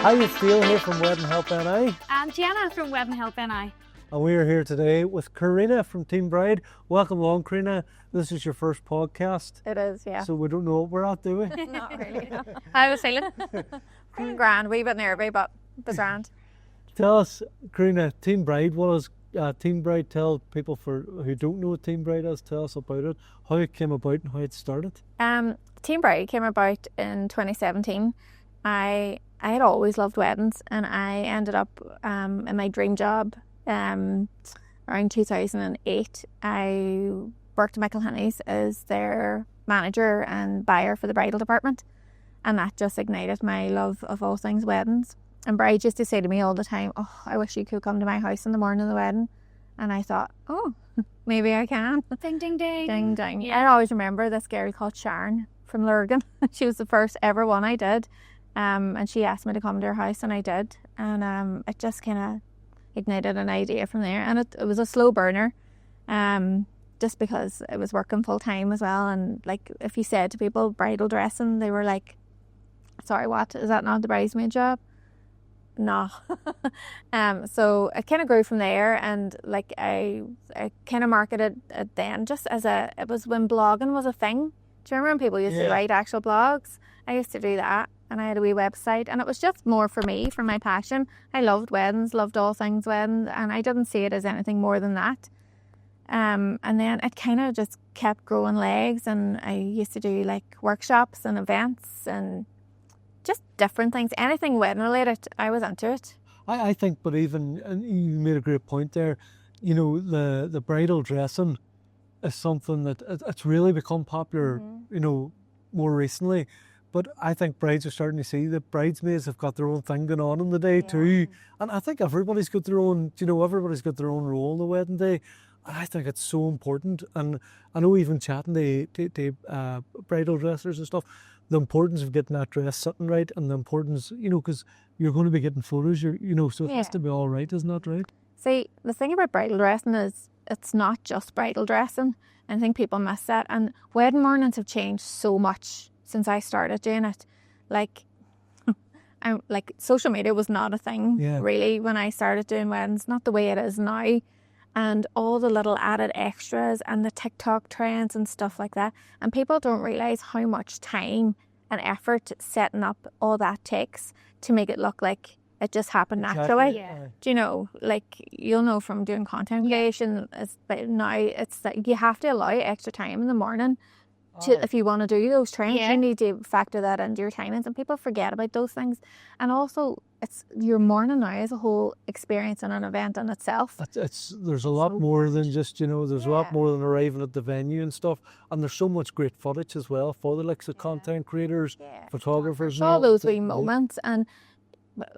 Hi, it's Dale here from Bride.ie. And Jenna from Bride.ie. And we are here today with Carina from Team Bride. Welcome along, Carina. This is your first podcast. It is, yeah. So we don't know what we're at, do we? Not really. How was feeling? Feeling grand, wee bit nervy, but it was grand. Tell us, Carina, Team Bride, what is Team Bride? Tell people who don't know what Team Bride is, tell us about it, how it came about and how it started. Team Bride came about in 2017. I had always loved weddings, and I ended up in my dream job around 2008. I worked at McElhenney's as their manager and buyer for the bridal department, and that just ignited my love of all things weddings. And brides used to say to me all the time, "Oh, I wish you could come to my house in the morning of the wedding." And I thought, oh, maybe I can. Ding, ding, ding. Ding, ding. Yeah. I always remember this girl called Sharon from Lurgan. She was the first ever one I did. And she asked me to come to her house, and I did. And it just kind of ignited an idea from there. And it was a slow burner, just because it was working full time as well. And like, if you said to people bridal dressing, they were like, "Sorry, what? Is that not the bridesmaid job?" No. So it kind of grew from there, and like I kind of marketed it then just as it was when blogging was a thing. Do you remember when people used to write actual blogs? I used to do that, and I had a wee website, and it was just more for me, for my passion. I loved weddings, loved all things weddings, and I didn't see it as anything more than that. And then it kind of just kept growing legs, and I used to do like workshops and events and just different things, anything wedding related. I was into it. I think, but even, and you made a great point there, you know, the bridal dressing is something that it's really become popular, you know, more recently. But I think brides are starting to see that bridesmaids have got their own thing going on the day too. And I think everybody's got their own, you know, everybody's got their own role on the wedding day. And I think it's so important. And I know even chatting to bridal dressers and stuff, the importance of getting that dress sitting right, and the importance, you know, because you're going to be getting photos, you know, so it has to be all right, isn't that right? See, the thing about bridal dressing is it's not just bridal dressing. I think people miss that. And wedding mornings have changed so much since I started doing it. Like, social media was not a thing really when I started doing weddings, not the way it is now. And all the little added extras and the TikTok trends and stuff like that. And people don't realise how much time and effort setting up all that takes to make it look like it just happened naturally. Yeah. Do you know, like, you'll know from doing content creation, now it's that you have to allow extra time in the morning if you want to do those trends. You need to factor that into your timings, and people forget about those things. And also, it's your morning now is a whole experience and an event in itself. There's a lot more than just, you know, there's a lot more than arriving at the venue and stuff. And there's so much great footage as well for the likes of content creators, photographers. It's all those wee moments. And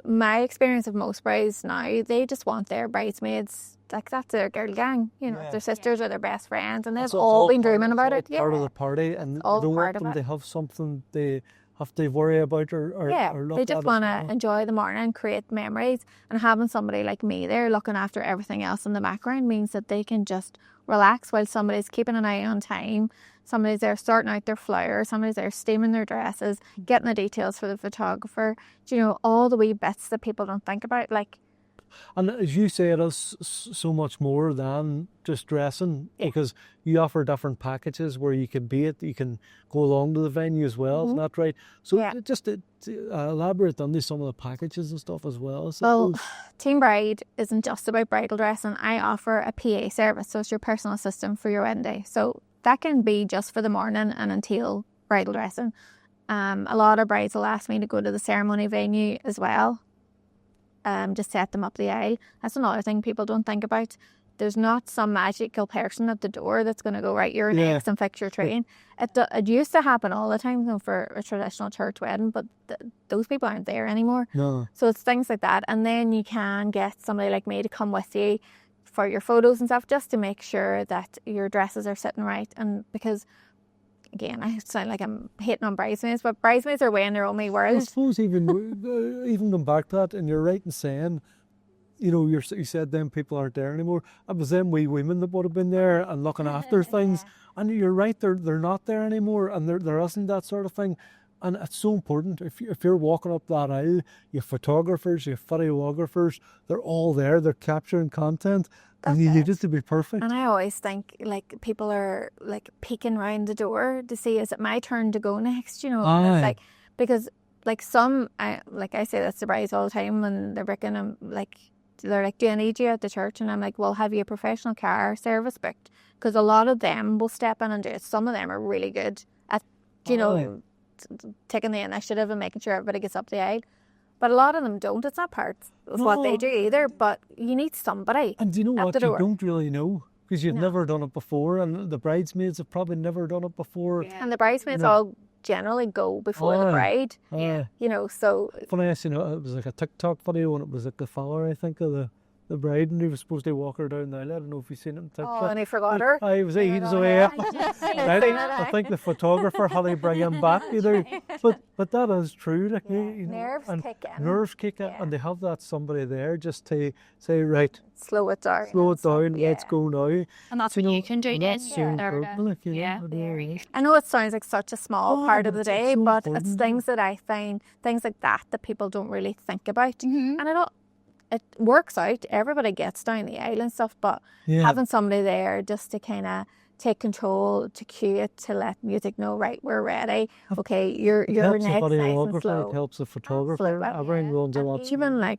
my experience of most brides now, they just want their bridesmaids, like, that's their girl gang, you know, their sisters or their best friends, and they've all been dreaming about it. Part of the party, and they don't want them to have something they have to worry about or look at. They just want to enjoy the morning, create memories, and having somebody like me there looking after everything else in the background means that they can just relax while somebody's keeping an eye on time. Somebody's there sorting out their flowers, somebody's there steaming their dresses, getting the details for the photographer. Do you know, all the wee bits that people don't think about, like. And as you say, it is so much more than just dressing, because you offer different packages where you can you can go along to the venue as well, isn't that right? So just to elaborate on some of the packages and stuff as well. Well, Team Bride isn't just about bridal dressing. I offer a PA service, so it's your personal assistant for your wedding day. So that can be just for the morning and until bridal dressing. A lot of brides will ask me to go to the ceremony venue as well. Just set them up the aisle. That's another thing people don't think about. There's not some magical person at the door that's going to go, right, you're next and fix your train. It used to happen all the time for a traditional church wedding, but those people aren't there anymore. No. So it's things like that. And then you can get somebody like me to come with you for your photos and stuff, just to make sure that your dresses are sitting right. And because, again, I sound like I'm hating on bridesmaids, but bridesmaids are way in their own wee world. I suppose even going back to that, and you're right in saying, you know, you said them people aren't there anymore. It was them wee women that would have been there and looking after things. And you're right, they're not there anymore, and there isn't that sort of thing. And it's so important. If you're walking up that aisle, you have photographers, you have videographers, they're all there, they're capturing content, and you need it to be perfect. And I always think, like, people are, like, peeking round the door to see, is it my turn to go next, you know? And it's like, because, like, I say this to brides all the time when they're booking, they're like, do I need you at the church? And I'm like, well, have you a professional car service booked? Because a lot of them will step in and do it. Some of them are really good at, you know, taking the initiative and making sure everybody gets up the aisle. But a lot of them don't. It's not part of what they do either. But you need somebody. And do you know what? You don't really know because you've No. never done it before, and the bridesmaids have probably never done it before. Yeah. And the bridesmaids all generally go before the bride. You know, so Funny, it was like a TikTok video, and it was like the follower, I think, of the bride, and he was supposed to walk her down the aisle. I don't know if you've seen it on TikTok. oh, and he forgot her. He was away. I think the photographer had to bring him back either. But that is true. Like, you know, Nerves and kick in. Nerves kick in, and they have that somebody there just to say, right, Slow it down. let's go now. And that's what you can do. That's so important. Like, you know, Yeah. very. I know it sounds like such a small part of the it's day, so but important. it's things that I find, things like that people don't really think about. And it works out. Everybody gets down the aisle and stuff, but having somebody there just to kind of take control, to cue it, to let music know, right, we're ready. Okay, you're Helps next, the nice and videographer, slow. it helps the photographer. Everyone runs a lot. Even like,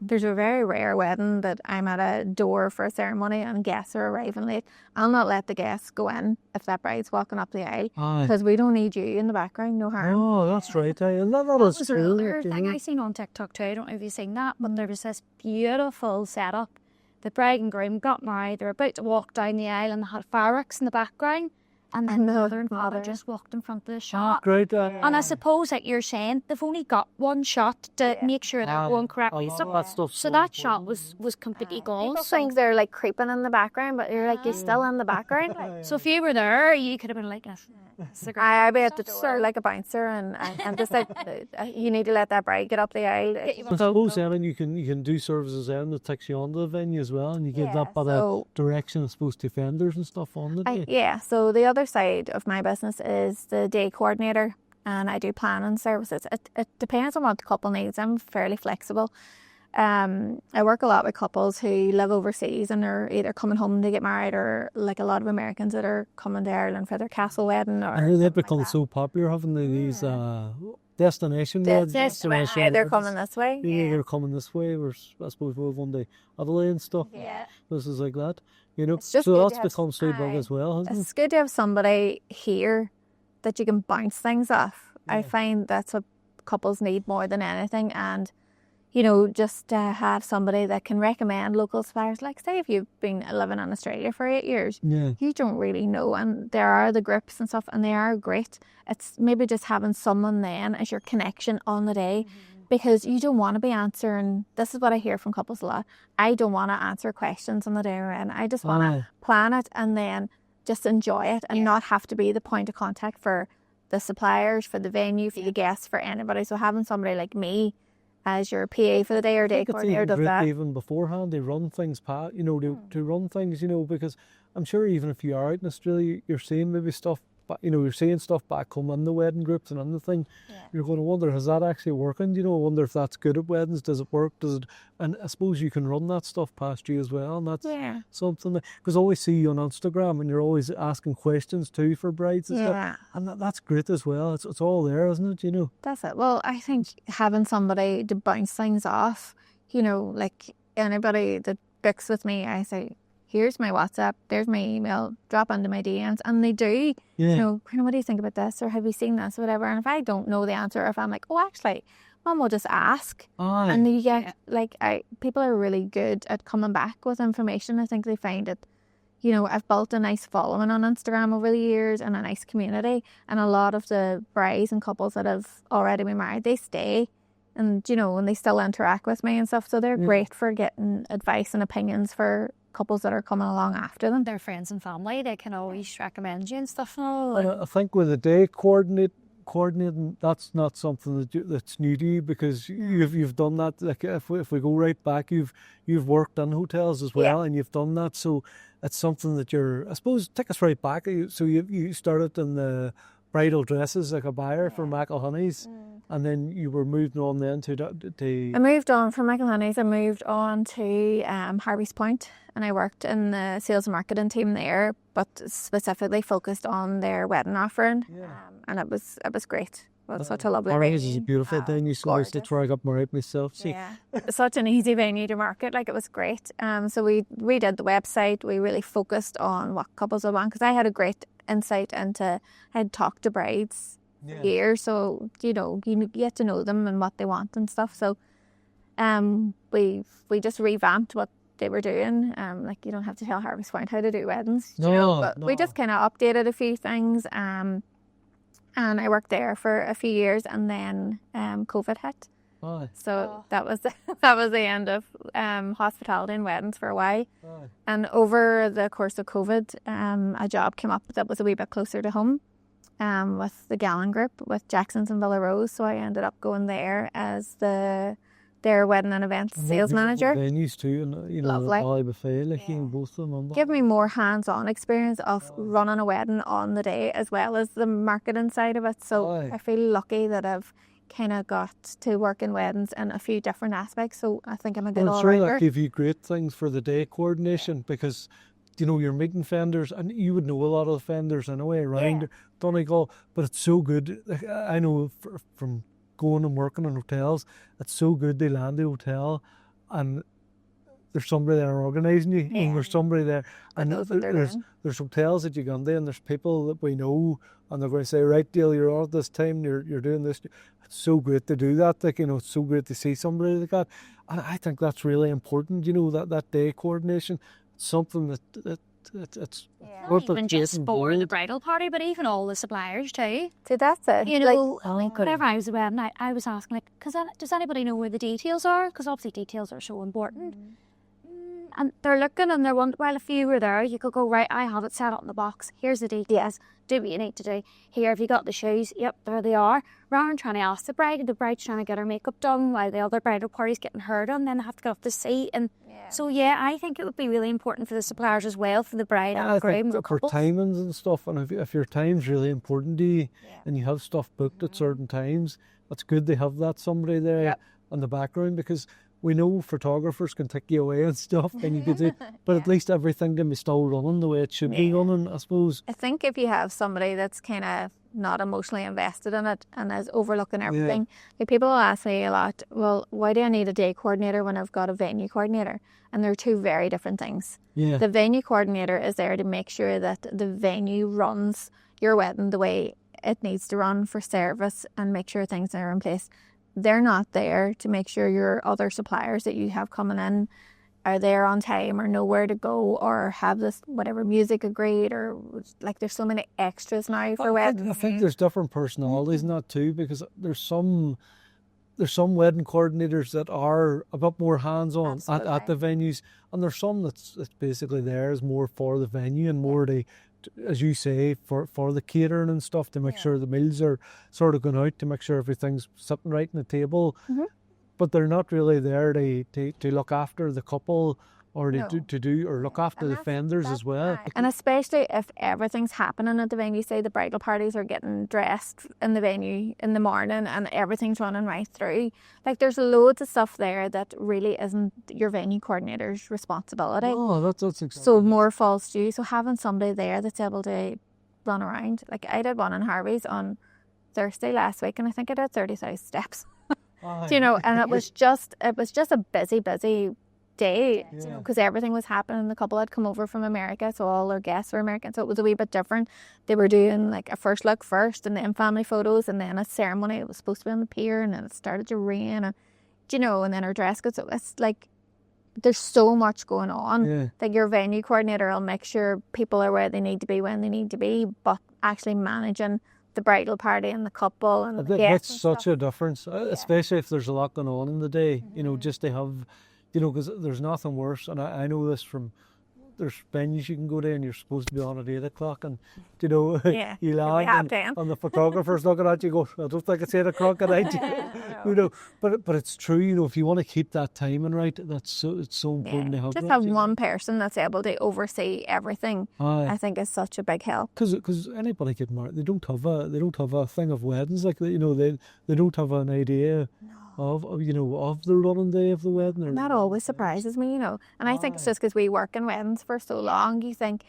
there's a very rare wedding that I'm at a door for a ceremony and guests are arriving late. I'll not let the guests go in if that bride's walking up the aisle because we don't need you in the background, no harm. Oh, that's right. And that That is was true. another thing I seen on TikTok too. I don't know if you've seen that, but there was this beautiful setup. The bride and groom got married. They were about to walk down the aisle and they had fireworks in the background. And then the mother and father just walked in front of the shot. Great. And I suppose that you're saying they've only got one shot to make sure they're going correctly. So that shot was completely gone. People think they're like creeping in the background, but you're like, you're still in the background. Like, So if you were there, you could have been like, I'd be at the door like a bouncer and just like, you need to let that bride get up the aisle. I suppose, Ellen, you can do services then that takes you onto the venue as well, and you give that bit of direction, I suppose, to vendors and stuff on the day. So the other side of my business is the day coordinator, and I do planning services. It depends on what the couple needs. I'm fairly flexible. I work a lot with couples who live overseas and are either coming home to get married, or like a lot of Americans that are coming to Ireland for their castle wedding. Or I heard they've become so popular, haven't they? These destination weddings. They're coming this way. Yeah, they're coming this way. I suppose we'll have one day Adelaide and stuff. Yeah. This is like that, you know. It's just So good that's to have become so big as well, hasn't it? It's good to have somebody here that you can bounce things off. I find that's what couples need more than anything, and you know, just to have somebody that can recommend local suppliers. Like, say if you've been living in Australia for 8 years, you don't really know, and there are the groups and stuff, and they are great. It's maybe just having someone then as your connection on the day, because you don't want to be answering. This is what I hear from couples a lot. I don't want to answer questions on the day we're in. I just want to plan it and then just enjoy it and not have to be the point of contact for the suppliers, for the venue, for the guests, for anybody. So having somebody like me as your PA for the day or day coordinator does that. Even beforehand, they run things past, you know, to run things, you know, because I'm sure even if you are out in Australia, you're seeing maybe stuff, you know, you're seeing stuff back home in the wedding groups and in the thing. You're going to wonder, is that actually working? You know, I wonder if that's good at weddings. Does it work? And I suppose you can run that stuff past you as well. And that's something because I always see you on Instagram and you're always asking questions too for brides and stuff. And that's great as well. It's all there, isn't it? You know. That's it. Well, I think having somebody to bounce things off, you know, like anybody that books with me, I say, here's my WhatsApp, there's my email, drop into my DMs, and they do. You know, what do you think about this, or have you seen this, or whatever. And if I don't know the answer, or if I'm like, oh, actually, Mum will just ask, and you get people are really good at coming back with information. I think they find it. You know, I've built a nice following on Instagram over the years and a nice community, and a lot of the brides and couples that have already been married, they stay. And, you know, and they still interact with me and stuff. So they're great for getting advice and opinions for couples that are coming along after them. Their friends and family, they can always recommend you and stuff. And I think with the day coordinating, that's not something that's new to you, because you've done that. Like if we go right back, you've worked in hotels as well, and you've done that. So it's something that I suppose, take us right back. So you started in the bridal dresses, like a buyer for McElhoney's, and then you were moving on then to I moved on from McElhoney's. I moved on to Harvey's Point, and I worked in the sales and marketing team there, but specifically focused on their wedding offering. And it was great. It was such a lovely venue. Harvey's is a beautiful venue, so it's where I got married myself. See. Yeah, such an easy venue to market. Like, it was great. So we did the website. We really focused on what couples would want, because I had a great insight into. I had talked to brides for years, so you get to know them and what they want and stuff. So we just revamped what they were doing. Like, you don't have to tell Harvey's Point how to do weddings. But we just kind of updated a few things. And I worked there for a few years, and then COVID hit. So that was the end of hospitality and weddings for a while. And over the course of COVID, a job came up that was a wee bit closer to home, with the Gallen Group, with Jackson's and Villa Rose. So I ended up going there as their wedding and events sales manager. Venues too, and Valley Buffet, like both of them. Give me more hands-on experience of running a wedding on the day, as well as the marketing side of it. So I feel lucky that I've kind of got to work in weddings in a few different aspects. So I think I'm a good all-rounder. Sure, that give you great things for the day coordination, because you're meeting vendors, and you would know a lot of the vendors anyway around Donegal. But it's so good. Like, I know from going and working in hotels, it's so good they land the hotel and there's somebody there organising you, and there's somebody there, and there's hotels that you go into, and there's people that we know, and they're going to say, right, Dale, you're on at this time, you're doing this. It's so great to do that. Like, it's so great to see somebody like that, and I think that's really important. That day coordination, something that it's not even just for the bridal party, but even all the suppliers too. See, that's it. Whenever I was at a wedding, I was asking, like, does anybody know where the details are? Because obviously details are so important. And they're looking, and they're wondering, well, if you were there, you could go, right, I have it set up in the box. Here's the details. Do what you need to do. Here, have you got the shoes? Yep, there they are. Rather than trying to ask the bride, and the bride's trying to get her makeup done while the other bridal party's getting her done, then they have to get off the seat. And so, I think it would be really important for the suppliers as well, for the bride and the groom. For timings and stuff, and if your time's really important to you, and you have stuff booked at certain times, it's good to have that somebody there in the background, because we know photographers can take you away and stuff, and you could do, but at least everything can be still running the way it should be running, I suppose. I think if you have somebody that's kind of not emotionally invested in it and is overlooking everything, like, people will ask me a lot, well, why do I need a day coordinator when I've got a venue coordinator? And they're two very different things. The venue coordinator is there to make sure that the venue runs your wedding the way it needs to run for service, and make sure things are in place. They're not there to make sure your other suppliers that you have coming in are there on time, or know where to go, or have this whatever music agreed, or like, there's so many extras now for weddings. I think there's different personalities in that too, because there's some wedding coordinators that are a bit more hands-on at the venues, and there's some that's basically there as more for the venue and more to, as you say, for the catering and stuff, to make sure the meals are sort of going out, to make sure everything's sitting right on the table. But they're not really there to look after the couple, or to do or look after the vendors as well. And especially if everything's happening at the venue, say the bridal parties are getting dressed in the venue in the morning and everything's running right through. Like, there's loads of stuff there that really isn't your venue coordinator's responsibility. Oh, that's exactly. So more falls to you. So having somebody there that's able to run around. Like, I did one in Harvey's on Thursday last week, and I think I did 30,000 steps. And it was just a busy day, because everything was happening. The couple had come over from America, so all their guests were American, so it was a wee bit different. They were doing like a first look first, and then family photos, and then a ceremony. It was supposed to be on the pier, and then it started to rain, and and then our dress code. So it's like, there's so much going on. Like, your venue coordinator will make sure people are where they need to be when they need to be, but actually managing the bridal party and the couple and the guests. That's such a difference, especially if there's a lot going on in the day. Just to have, because there's nothing worse, and I know this from there's venues you can go to and you're supposed to be on at 8 o'clock, and you know, Yeah, you land and the photographer's looking at you, go, I don't think it's 8 o'clock at night. You know, but it's true. You know, if you want to keep that timing right, it's so important to have just that, having one person that's able to oversee everything. I think is such a big help. Because anybody get married, they don't have a thing of weddings, like, you know, they don't have an idea of you know, of the running day of the wedding. And that always surprises me, you know. And I think it's just because we work in weddings for so long, you think,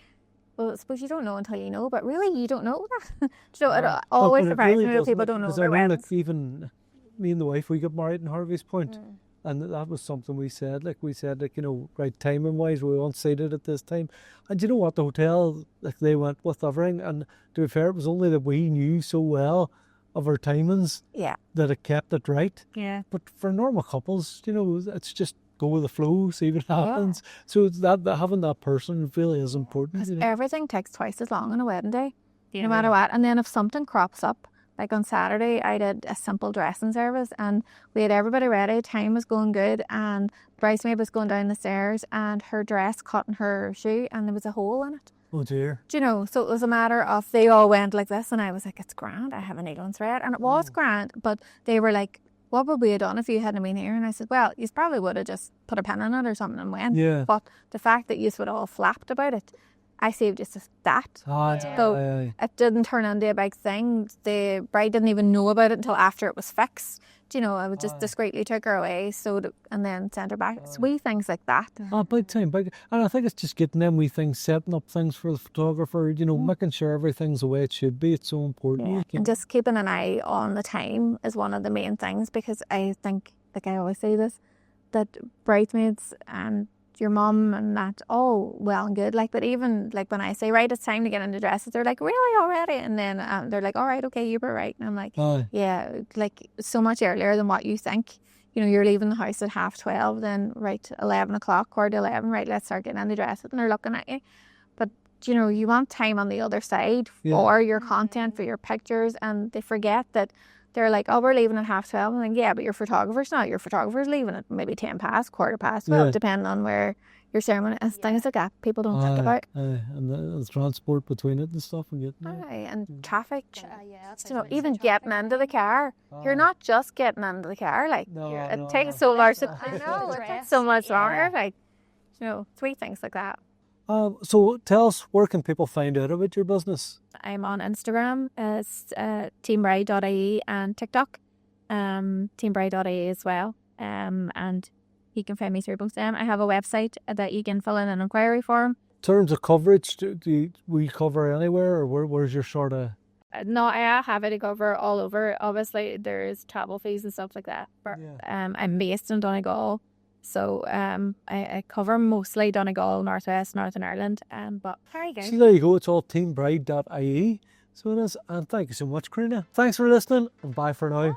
well, I suppose you don't know until you know, but really you don't know that. You know, it always surprises me that people don't know about weddings. Like, even me and the wife, we got married in Harvey's Point. And that was something we said, you know, right, timing wise, we want seated at this time. And you know what, the hotel, like, they went with everything. And to be fair, it was only that we knew so well of our timings that it kept it right. Yeah. But for normal couples, you know, it's just go with the flow, see what happens. So it's that having that person really is important. Because you know? everything takes twice as long on a wedding day, no matter what. And then if something crops up, like on Saturday, I did a simple dressing service and we had everybody ready. Time was going good, and the bridesmaid was going down the stairs and her dress caught in her shoe and there was a hole in it. Oh dear. Do you know? So it was a matter of they all went like this, and I was like, "It's grand. I have a needle and thread," and it was grand. But they were like, "What would we have done if you hadn't been here?" And I said, "Well, you probably would have just put a pin in it or something and went." Yeah. But the fact that you would all flapped about it, I saved just that. So it didn't turn into a big thing. The bride didn't even know about it until after it was fixed. Do you know, I would just discreetly took her away, and then sent her back. It's wee things like that. Big time, big. And I think it's just getting them wee things, setting up things for the photographer, you know, making sure everything's the way it should be. It's so important. Yeah. And just keeping an eye on the time is one of the main things, because I think, like I always say this, that bridesmaids and your mum and that, all well and good, like, but even like when I say, right, it's time to get into dresses, they're like, really, already? And then they're like, all right, okay, you were right. And I'm like, yeah, like, so much earlier than what you think. You know, you're leaving the house at 12:30, then right, 11 o'clock, 11:15, right, let's start getting into dresses, and they're looking at you. But you know, you want time on the other side for your content, for your pictures, and they forget that. They're like, oh, we're leaving at 12:30. I'm like, yeah, but your photographer's not. Your photographer's leaving at maybe 10 past, 12:15, depending on where your ceremony is. Things like that people don't think about. And the transport between it and stuff. And traffic. You know, even getting into the car. You're not just getting into the car. Like, it takes so much. I know, it takes so much longer. Like, you know, 3 things like that. So tell us, where can people find out about your business? I'm on Instagram as TeamBride.ie and TikTok, TeamBride.ie as well. And you can find me through both of them. I have a website that you can fill in an inquiry form. In terms of coverage, we cover anywhere, or where's your sort of... No, I have it to cover all over. Obviously, there's travel fees and stuff like that. But I'm based in Donegal. So I cover mostly Donegal, Northwest, Northern Ireland. But very good. See, there you go. It's all TeamBride.ie. So it is. And thank you so much, Carina. Thanks for listening, and bye for now. Bye.